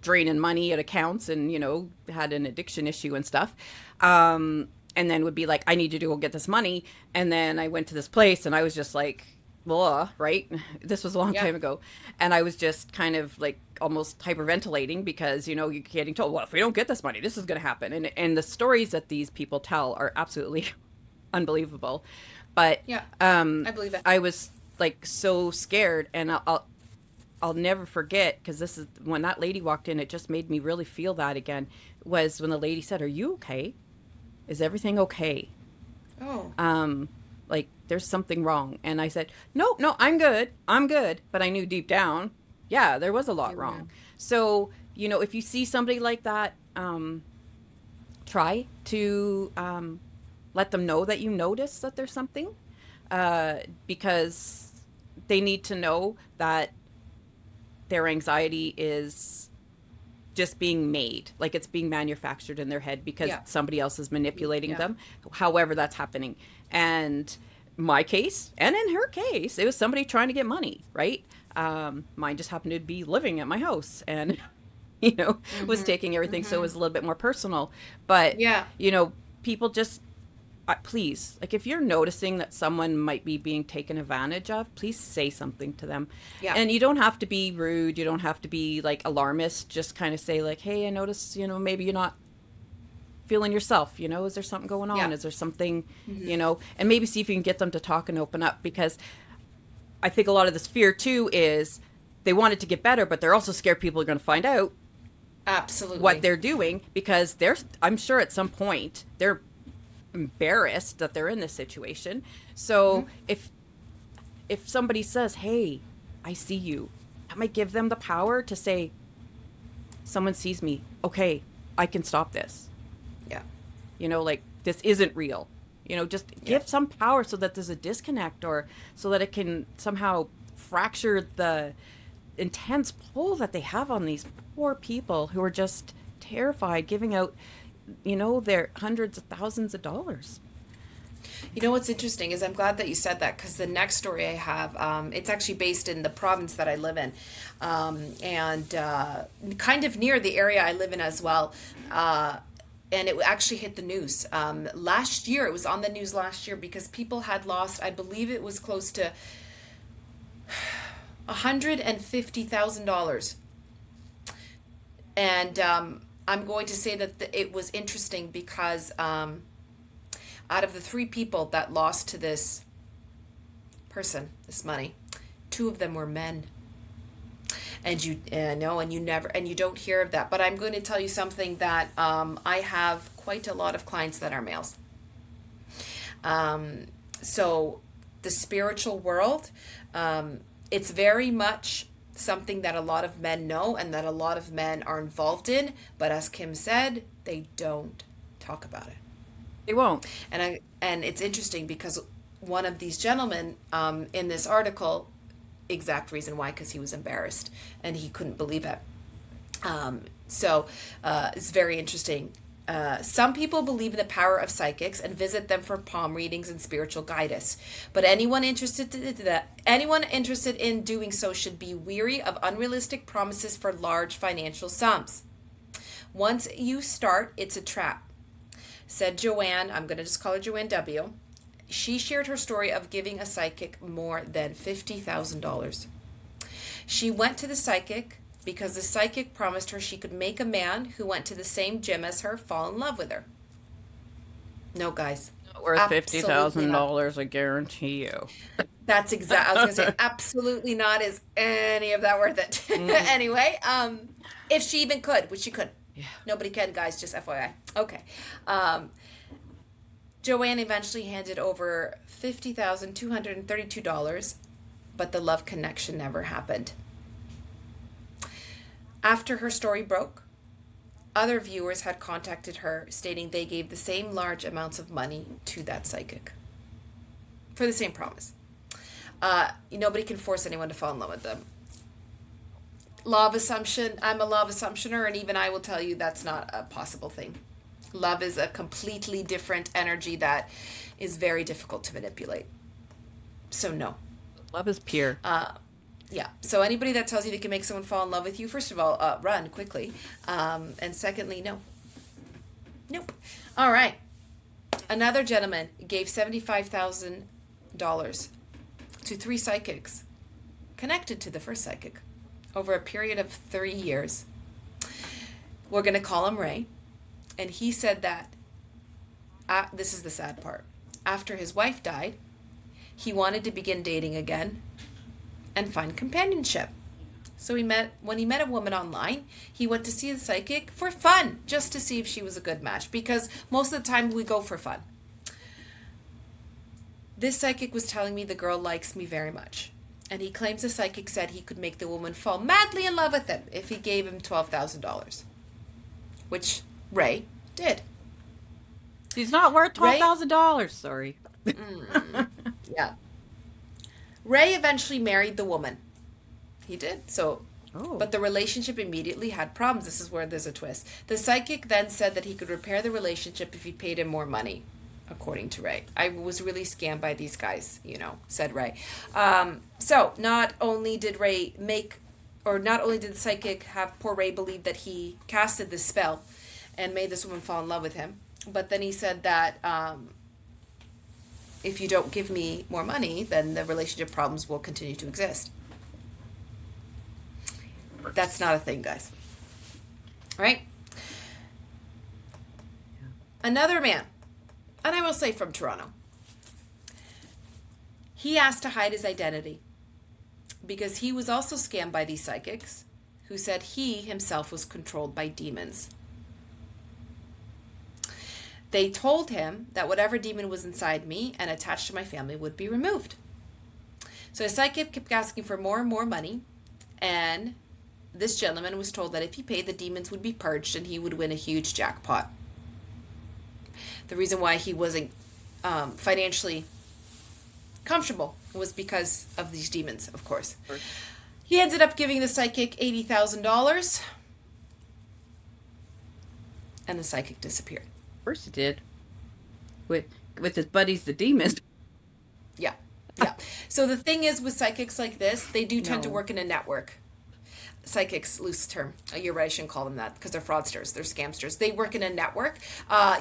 draining money at accounts and, had an addiction issue and stuff. And then would be like, I need you to go get this money. And then I went to this place and I was just like, blah, right? This was a long Yeah. time ago. And I was just kind of like almost hyperventilating because, you're getting told, well, if we don't get this money, this is going to happen. And the stories that these people tell are absolutely unbelievable. But Yeah. I believe it. I was like so scared, and I'll never forget, because this is when that lady walked in, it just made me really feel that again, was when the lady said, "Are you okay? Is everything okay? Oh. Like there's something wrong." And I said, "No, no, I'm good. I'm good." But I knew deep down, yeah, there was a lot wrong. So, if you see somebody like that, try to let them know that you notice that there's something, because they need to know that their anxiety is just being made, like it's being manufactured in their head because Yeah. somebody else is manipulating Yeah. them, however that's happening. And my case, and in her case, it was somebody trying to get money, right? Mine just happened to be living at my house and, was taking everything. So it was a little bit more personal. But, Yeah. people just, please, like if you're noticing that someone might be being taken advantage of, please say something to them. Yeah. And you don't have to be rude. You don't have to be like alarmist. Just kind of say like, hey, I notice, maybe you're not feeling yourself. Is there something going on? Yeah. Is there something, and maybe see if you can get them to talk and open up, because I think a lot of this fear too is they want it to get better, but they're also scared people are going to find out Absolutely. what they're doing, because I'm sure at some point they're embarrassed that they're in this situation. So if somebody says, "Hey, I see you," that might give them the power to say, "Someone sees me. Okay, I can stop this." Yeah. Like this isn't real. Just give some power so that there's a disconnect, or so that it can somehow fracture the intense pull that they have on these poor people who are just terrified, giving out, their hundreds of thousands of dollars. What's interesting is I'm glad that you said that, because the next story I have, it's actually based in the province that I live in, and kind of near the area I live in as well. And it actually hit the news last year. It was on the news last year because people had lost, I believe it was close to $150,000. And I'm going to say that it was interesting because out of the three people that lost to this person this money, two of them were men. And you know, and you don't hear of that. But I'm going to tell you something that I have quite a lot of clients that are males. So the spiritual world, it's very much something that a lot of men know and that a lot of men are involved in. But as Kim said, they don't talk about it. They won't. And it's interesting because one of these gentlemen in this article, exact reason why, because he was embarrassed and he couldn't believe it. So it's very interesting. Some people believe in the power of psychics and visit them for palm readings and spiritual guidance. But anyone interested in doing so should be wary of unrealistic promises for large financial sums. Once you start, it's a trap, said Joanne. I'm going to just call her Joanne W. She shared her story of giving a psychic more than $50,000. She went to the psychic because the psychic promised her she could make a man who went to the same gym as her fall in love with her. No, guys. Not worth $50,000, I guarantee you. That's exact. I was going to say, absolutely not. Is any of that worth it? Anyway, if she even could, which she couldn't. Yeah. Nobody can, guys. Just FYI. Okay. Joanne eventually handed over $50,232, but the love connection never happened. After her story broke, other viewers had contacted her stating they gave the same large amounts of money to that psychic for the same promise. Nobody can force anyone to fall in love with them. Law of assumption. I'm a law of assumptioner, and even I will tell you that's not a possible thing. Love is a completely different energy that is very difficult to manipulate. So no. Love is pure. Yeah. So anybody that tells you they can make someone fall in love with you, first of all, run quickly. And secondly, no. Nope. All right. Another gentleman gave $75,000 to 3 psychics connected to the first psychic over a period of 3 years. We're going to call him Ray. And he said that, this is the sad part, after his wife died, he wanted to begin dating again and find companionship. So when he met a woman online, he went to see the psychic for fun, just to see if she was a good match, because most of the time we go for fun. This psychic was telling me the girl likes me very much. And he claims the psychic said he could make the woman fall madly in love with him if he gave him $12,000. Which Ray did. He's not worth $12,000. Sorry. Yeah. Ray eventually married the woman. He did. So, but the relationship immediately had problems. This is where there's a twist. The psychic then said that he could repair the relationship if he paid him more money, according to Ray. I was really scammed by these guys, said Ray. So not only did the psychic have poor Ray believe that he casted this spell and made this woman fall in love with him, but then he said that if you don't give me more money, then the relationship problems will continue to exist. That's not a thing, guys. Right? Another man, and I will say from Toronto, he asked to hide his identity because he was also scammed by these psychics who said he himself was controlled by demons. They told him that whatever demon was inside me and attached to my family would be removed. So the psychic kept asking for more and more money, and this gentleman was told that if he paid, the demons would be purged and he would win a huge jackpot. The reason why he wasn't financially comfortable was because of these demons, of course. He ended up giving the psychic $80,000, and the psychic disappeared. Of course he did. With his buddies, the demons. Yeah. So the thing is with psychics like this, they do tend to work in a network. Psychics, loose term. You're right, I shouldn't call them that because they're fraudsters, they're scamsters. They work in a network.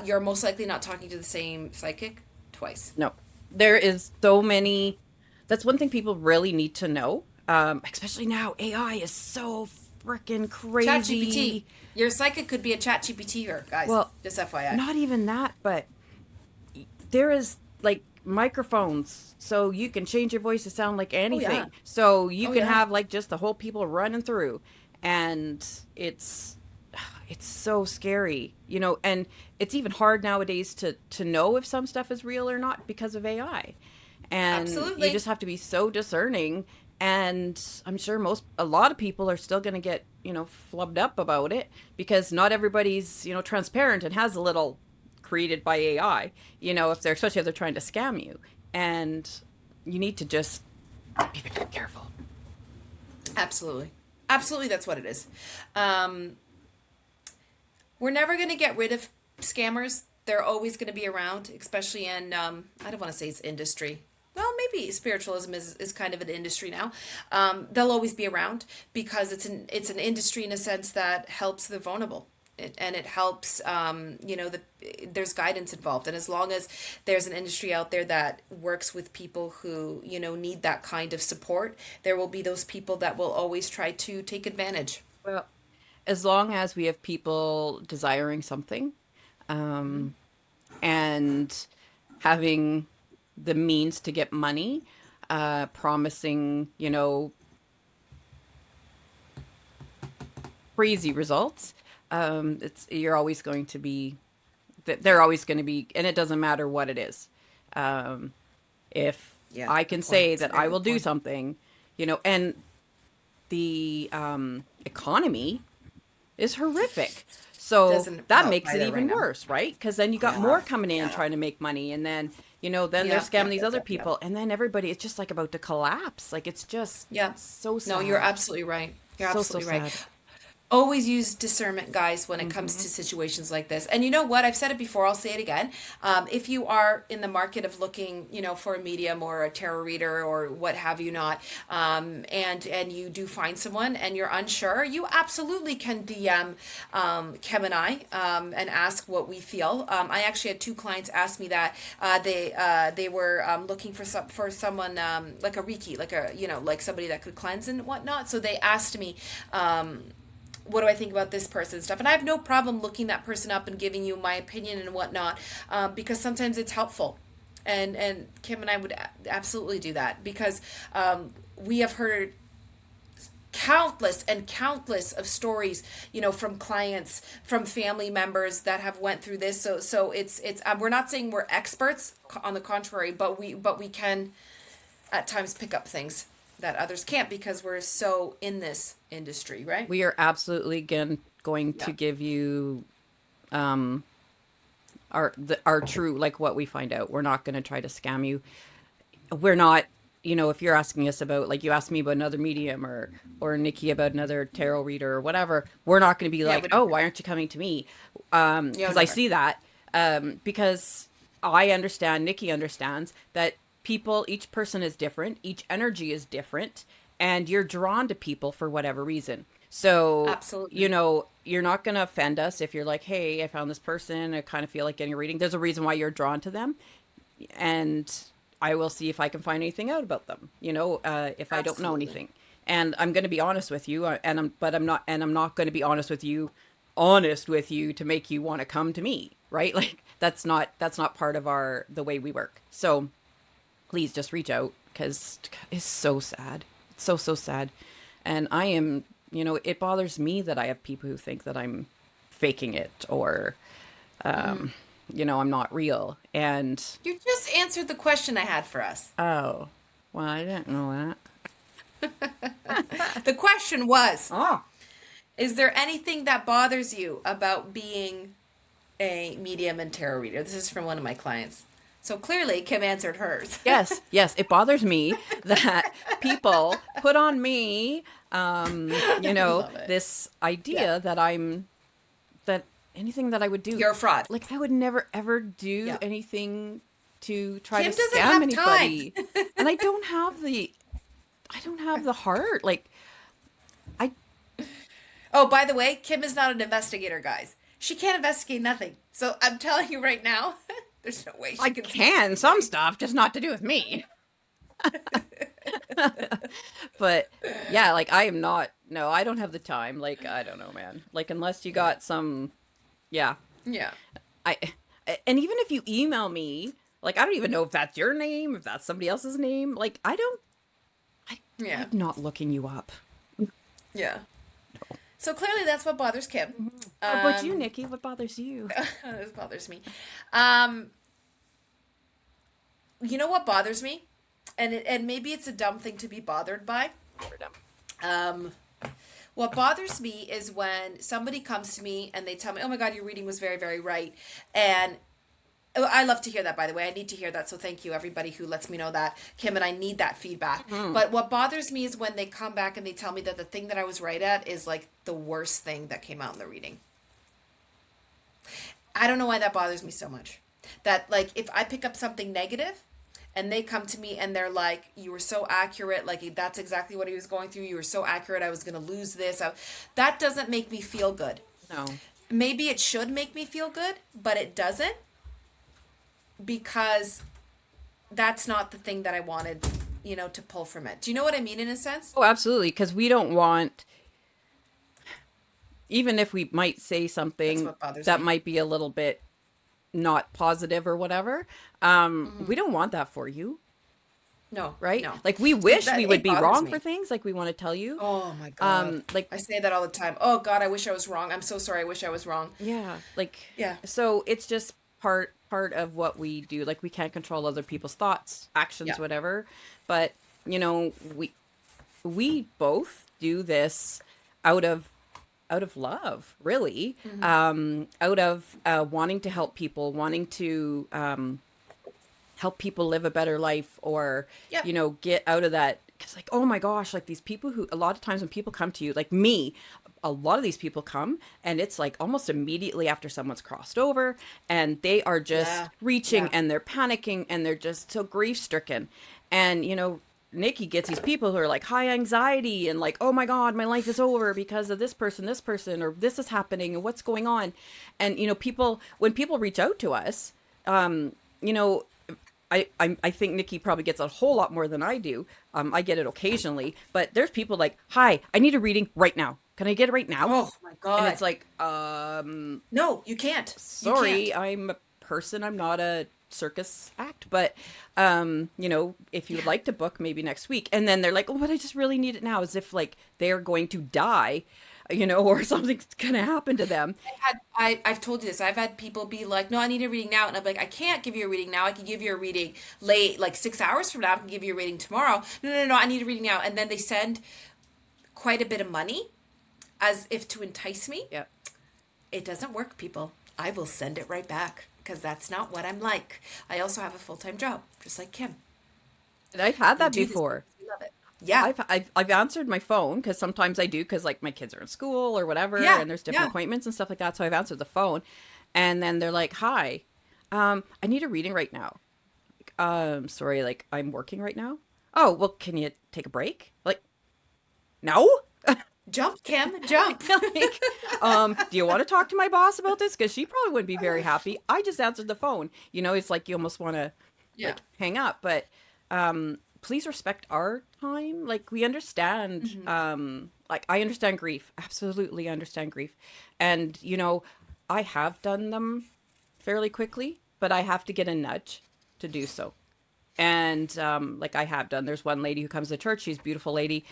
You're most likely not talking to the same psychic twice. No. There is so many. That's one thing people really need to know. Especially now, AI is so freaking crazy. ChatGPT. Your psychic could be a ChatGPT here, guys. Well, just FYI. Not even that, but there is like microphones, so you can change your voice to sound like anything. Yeah. So you can have like just the whole people running through, and it's so scary, and it's even hard nowadays to know if some stuff is real or not because of AI. And Absolutely. You just have to be so discerning. And I'm sure a lot of people are still going to get, flubbed up about it because not everybody's, transparent and has a little created by AI, especially if they're trying to scam you. And you need to just be very careful. Absolutely. Absolutely, that's what it is. We're never going to get rid of scammers. They're always going to be around, especially in, I don't want to say it's industry. Well, maybe spiritualism is kind of an industry now. They'll always be around because it's an industry in a sense that helps the vulnerable. It helps, there's guidance involved. And as long as there's an industry out there that works with people who, need that kind of support, there will be those people that will always try to take advantage. Well, as long as we have people desiring something, and having the means to get money, promising, crazy results, they're always going to be, and it doesn't matter what it is. If I can say that I will do something, and the economy is horrific. So that makes it even worse, right? Because then you got more coming in trying to make money, and then then they're scamming these other people, and then everybody, it's just like about to collapse. Like it's just so sad. No, you're absolutely right. You're absolutely right. Always use discernment, guys, when it comes to situations like this. And you know what? I've said it before, I'll say it again. If you are in the market of looking, for a medium or a tarot reader or what have you not, and you do find someone and you're unsure, you absolutely can DM Kim and I, and ask what we feel. I actually had two clients ask me that they were looking for someone, like a Reiki, like a like somebody that could cleanse and whatnot. So they asked me, what do I think about this person and stuff. And I have no problem looking that person up and giving you my opinion and whatnot, because sometimes it's helpful. And Kim and I would absolutely do that, because we have heard countless and countless of stories, from clients, from family members that have went through this. So it's we're not saying we're experts, on the contrary, but we can at times pick up things that others can't, because we're so in this industry, right? We are absolutely going to Yeah. give you our true, like, what we find out. We're not going to try to scam you. We're not, if you're asking us about, like, you asked me about another medium, or Nikki about another tarot reader or whatever, we're not going to be Yeah, like, we oh, don't. why aren't you coming to me? Yeah, Because I never. see that, because I understand, Nikki understands that each person is different, each energy is different, and you're drawn to people for whatever reason. So, Absolutely. you're not going to offend us if you're like, hey, I found this person, I kind of feel like getting a reading. There's a reason why you're drawn to them, and I will see if I can find anything out about them, if I don't know Absolutely. anything. And I'm going to be honest with you, I'm not going to be honest with you to make you want to come to me, right? Like, that's not part of the way we work. So please just reach out, because it's so sad. It's so, so sad. And it bothers me that I have people who think that I'm faking it, or, I'm not real. And, You just answered the question I had for us. oh, well, I didn't know that. The question was, Oh, is there anything that bothers you about being a medium and tarot reader? This is from one of my clients. So clearly, Kim answered hers. yes, yes. It bothers me that people put on me, Love it. this Yeah. idea that anything that I would do, You're a fraud. like, I would never ever do Yeah. anything to try to Kim doesn't scam have time. anybody. And I don't have the heart. Like, I Oh, by the way, Kim is not an investigator, guys. She can't investigate nothing. So I'm telling you right now, there's no way I she can scam can some anybody. stuff, just not to do with me. But yeah, like, I am not, no, I don't have the time. Like, I don't know, man. Like, unless you got some, yeah. Yeah. I and even if you email me, like, I don't even know if that's your name, if that's somebody else's name. Like, Yeah. I'm not looking you up. Yeah. So clearly that's what bothers Kim. What about you, Um, Nikki? What bothers you? this bothers me. Um, you know what bothers me? And maybe it's a dumb thing to be bothered by. Um, what bothers me is when somebody comes to me and they tell me, "Oh my God, your reading was very, very right," and oh, I love to hear that, by the way. I need to hear that. So thank you, everybody who lets me know that. Kim and I need that feedback. Mhm. But what bothers me is when they come back and they tell me that the thing that I was right at is like the worst thing that came out in the reading. I don't know why that bothers me so much. That, like, if I pick up something negative and they come to me and they're like, "You were so accurate, like that's exactly what he was going through. You were so accurate. I was going to lose this." That doesn't make me feel good. No. Maybe it should make me feel good, but it doesn't, because that's not the thing that I wanted, to pull from it. Do you know what I mean, in a sense? Oh, absolutely. Because we don't want, even if we might say That's something what bothers that me. might be a little bit not positive or whatever, we don't want that for you, No, right? no. Like, we So wish we that would it be bothers wrong for me. things, like, we want to tell you. Oh my God. Like, I say that all the time. Oh God, I wish I was wrong. I'm so sorry. I wish I was wrong. yeah, like, Yeah. so it's just part of what we do. Like, we can't control other people's thoughts, actions, Yeah. whatever. But, we both do this out of love, really, Hmm. out of wanting to help people, wanting to help people live a better life, or Yeah. get out of that. Because, like, oh my gosh, like, these people who, a lot of times when people come to you, like me, a lot of these people come and it's like almost immediately after someone's crossed over and they are just Yeah. reaching Yeah. and they're panicking and they're just so grief stricken. And, Nikki gets these people who are like high anxiety and like, oh my God, my life is over because of this person, or this is happening and what's going on. And, when people reach out to us, you know, I think Nikki probably gets a whole lot more than I do. I get it occasionally, but there's people like, hi, I need a reading right now. Can I get it right now? Oh my And God. it's like, No, you can't. You can't. sorry, I'm a person. I'm not a circus act, but, if you would Yeah. like to book maybe next week. And then they're like, oh, but I just really need it now, as if like they are going to die, or something's going to happen to them. I've told you this. I've had people be like, "No, I need a reading now," and I'm like, "I can't give you a reading now. I can give you a reading late, like 6 hours from now. I can give you a reading tomorrow." No, no, no, I need a reading now, and then they send quite a bit of money as if to entice me. Yeah. It doesn't work, people. I will send it right back because that's not what I'm like. I also have a full-time job, just like Kim. And I've had We that do this before. because we love it. Yeah, I've answered my phone because sometimes I do because like my kids are in school or whatever yeah, and there's different yeah. appointments and stuff like that. So I've answered the phone and then they're like, hi, I need a reading right now. Sorry, like I'm working right now. Oh, well, can you take a break? Like, no? Jump, Kim, jump. Like, do you want to talk to my boss about this? Because she probably wouldn't be very happy. I just answered the phone. It's like you almost want to Yeah. like hang up, but please respect our time. Like we understand, Hmm. like I understand grief, absolutely understand grief. And I have done them fairly quickly, but I have to get a nudge to do so. And like I have done, there's one lady who comes to church, she's a beautiful lady.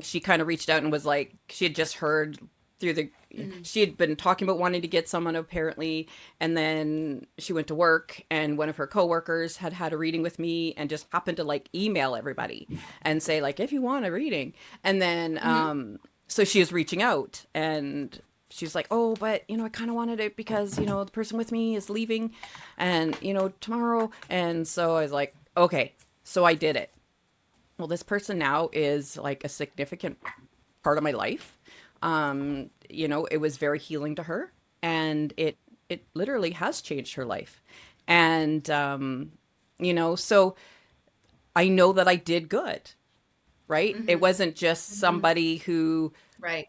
She kind of reached out and was like, she had just heard through the, Hmm. she had been talking about wanting to get someone apparently, and then she went to work and one of her coworkers had had a reading with me and just happened to like email everybody and say like, if you want a reading. And then Hmm. so she was reaching out and she's like, oh, but I kind of wanted it because the person with me is leaving and tomorrow. And so I was like, okay. So I did it. Well, this person now is like a significant part of my life. It was very healing to her, and it literally has changed her life. And so I know that I did good, right? It Hmm. wasn't just Hmm. somebody who Right.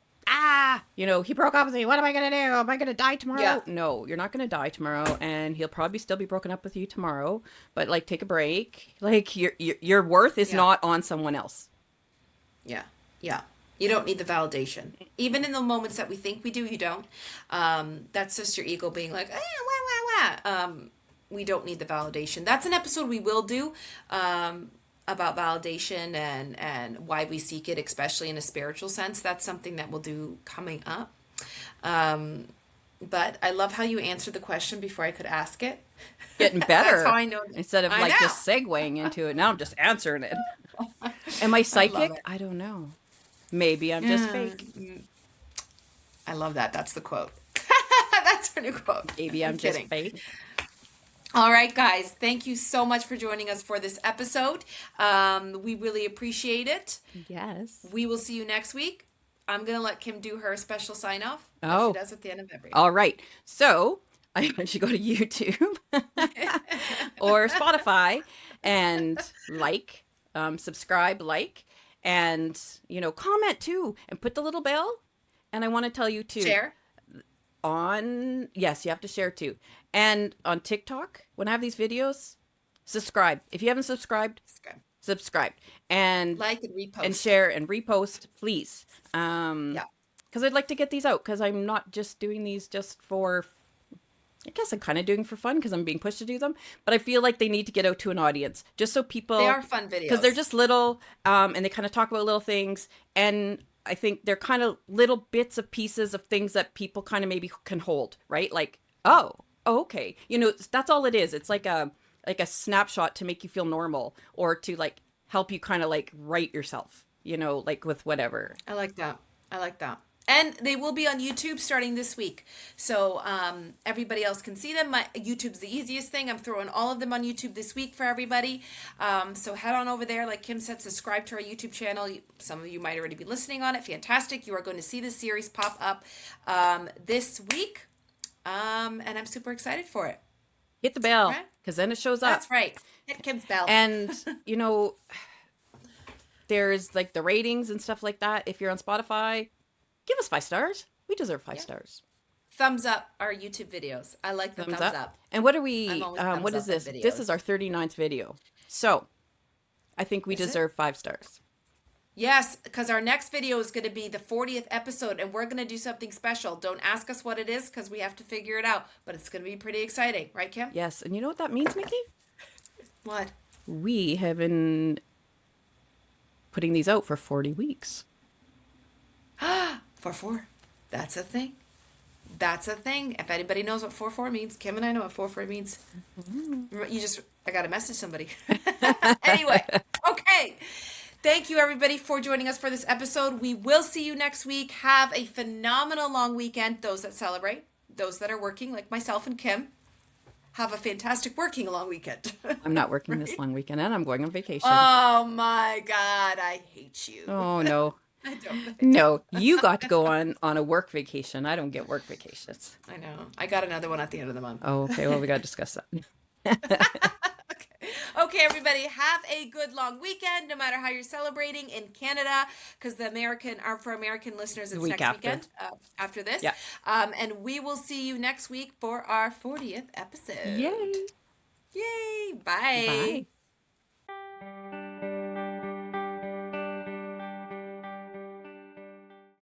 he broke up with me. What am I gonna do? Am I gonna die Yeah. tomorrow? No, you're not gonna die tomorrow, and he'll probably still be broken up with you tomorrow. But like, take a break. Like your worth is Yeah. not on someone else. Yeah. Yeah. You don't need the validation. Even in the moments that we think we do, you don't. That's just your ego being like, wah, wah, wah. We don't need the validation. That's an episode we will do about validation and why we seek it, especially in a spiritual sense. That's something that we'll do coming up. Um, but I love how you answered the question before I could ask it. Getting That's how better I know. instead of I like know. just segueing into it. Now I'm just answering it. Am I I love psychic? it. I don't know. Maybe I'm just Yeah. fake. I love that. That's the quote. That's our new quote. Maybe I'm I'm just kidding. fake. All right, guys. Thank you so much for joining us for this episode. We really appreciate it. Yes. We will see you next week. I'm going to let Kim do her special sign off, like she Oh, does at the end of every. all right. So I should go to YouTube or Spotify and subscribe, and comment too, and put the little bell. And I want to tell you too, Share. yes, you have to share too, and on TikTok when I have these videos, subscribe. If you haven't subscribed, Subscribe. subscribe and Like and repost. share and repost, please. Yeah. Because I'd like to get these out because I'm not just doing these just for. I guess I'm kind of doing for fun because I'm being pushed to do them, but I feel like they need to get out to an audience just so They people, are fun because they're videos. just little, and they kind of talk about little things, and I think they're kind of little bits of pieces of things that people kind of maybe can hold, right? Like, oh, okay, that's all it is. It's like a snapshot to make you feel normal or to like help you kind of like right yourself, like with whatever. I like that. I like that. And they will be on YouTube starting this week. So everybody else can see them. YouTube's the easiest thing. I'm throwing all of them on YouTube this week for everybody. So head on over there. Like Kim said, subscribe to our YouTube channel. Some of you might already be listening on it. Fantastic. You are going to see this series pop up this week. And I'm super excited for it. Hit the bell, Okay? because then it shows up. That's right. Hit Kim's bell. And, there's like the ratings and stuff like that. If you're on Spotify, give us 5 stars. We deserve 5 stars. Thumbs up our YouTube videos. I like the thumbs up. And what are we, I'm always what thumbs is up this? on This videos. is our 39th video. So I think we Is it? deserve 5 stars. Yes, because our next video is going to be the 40th episode, and we're going to do something special. Don't ask us what it is, because we have to figure it out. But it's going to be pretty exciting. Right, Kim? Yes. And you know what that means, Nikki? What? We have been putting these out for 40 weeks. 4-4. That's a thing. That's a thing. If anybody knows what 4-4 means, Kim and I know what 4-4 means. I got to message somebody. Anyway, okay. Thank you, everybody, for joining us for this episode. We will see you next week. Have a phenomenal long weekend. Those that celebrate, those that are working, like myself and Kim, have a fantastic working long weekend. I'm not working this long weekend, and I'm going on vacation. Oh, my God. I hate you. Oh, no. I don't. No, you got to go on a work vacation. I don't get work vacations. I know. I got another one at the end of the month. Oh, okay. Well, we got to discuss that. Okay, everybody, have a good long weekend, no matter how you're celebrating in Canada, because for American listeners, it's week next after. weekend after this. Yeah. And we will see you next week for our 40th episode. Yay. Yay. Bye. Bye.